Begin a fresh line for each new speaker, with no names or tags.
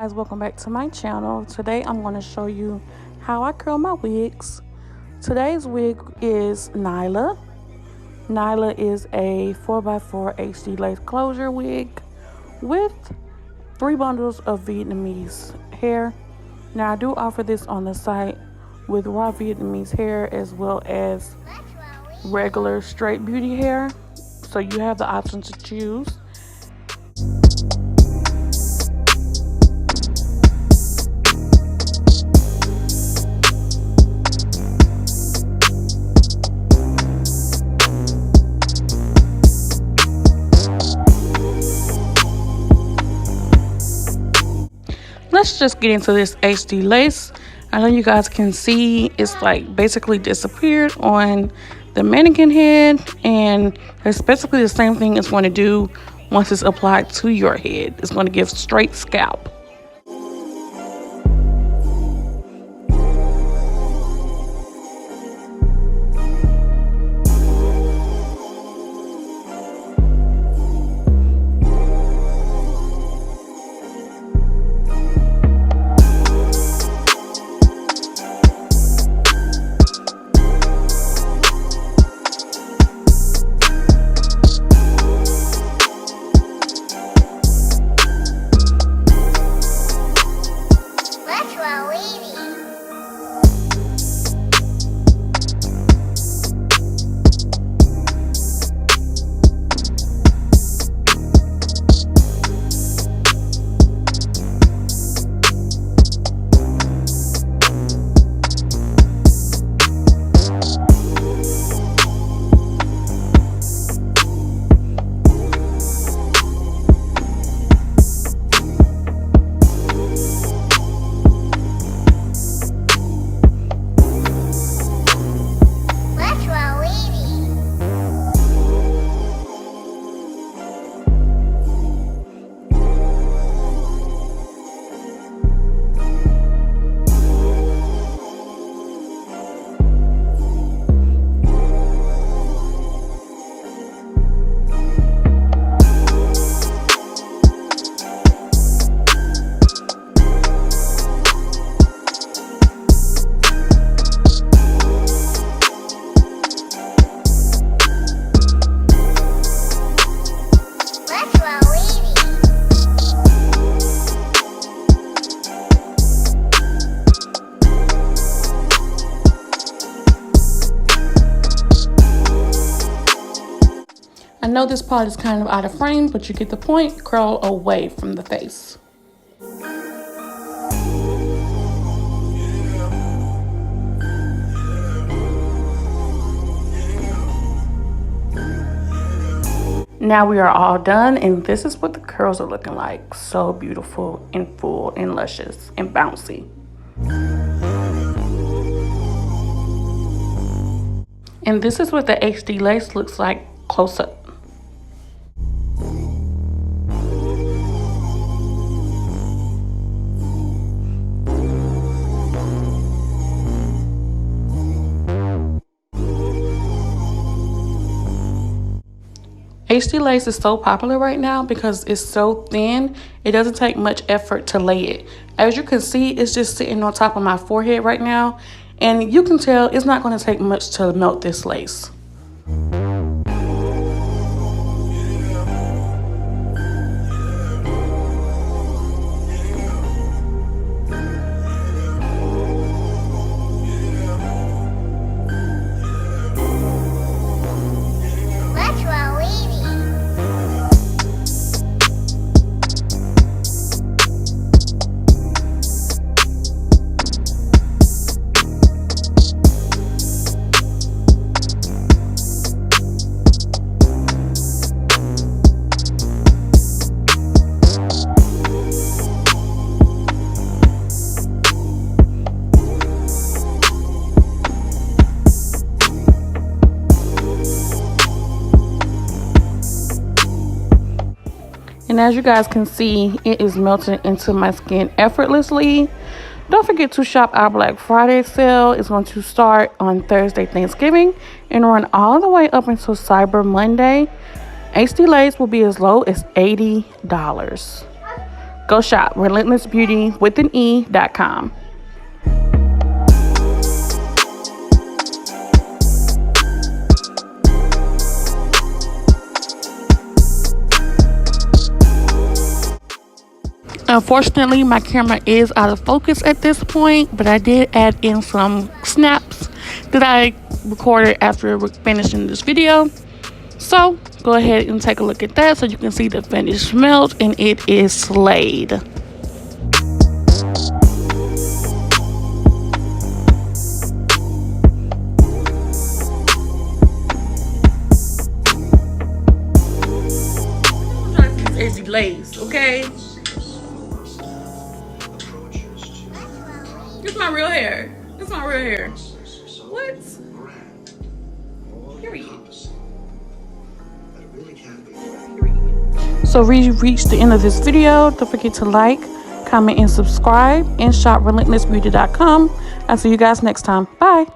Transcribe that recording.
guys, welcome back to my channel. Today I'm going to show you how I curl my wigs. Today's wig is Nyla. Nyla is a 4x4 HD lace closure wig with 3 bundles of Vietnamese hair. Now I do offer this on the site with raw Vietnamese hair as well as regular straight beauty hair, so you have the option to choose. Let's just get into this HD lace. I know you guys can see it's like basically disappeared on the mannequin head, and it's basically the same thing it's going to do once it's applied to your head. It's going to give straight scalp. I know this part is kind of out of frame, but you get the point. Curl away from the face. Now we are all done, and this is what the curls are looking like. So beautiful and full and luscious and bouncy. And this is what the HD lace looks like close up. HD lace is so popular right now because it's so thin, it doesn't take much effort to lay it. As you can see, it's just sitting on top of my forehead right now, and you can tell it's not going to take much to melt this lace. And as you guys can see, it is melting into my skin effortlessly. Don't forget to shop our Black Friday sale. It's going to start on Thursday, Thanksgiving, and run all the way up until Cyber Monday. HD lace will be as low as $80. Go shop relentlessbeauty.com. Unfortunately, my camera is out of focus at this point, but I did add in some snaps that I recorded after finishing this video. So go ahead and take a look at that so you can see the finished melt, and it is slayed. Edgy lace, okay? It's my real hair. It's my real hair. What? Period. So we reached the end of this video. Don't forget to like, comment, and subscribe, and shop relentlessbeauty.com. I'll see you guys next time. Bye.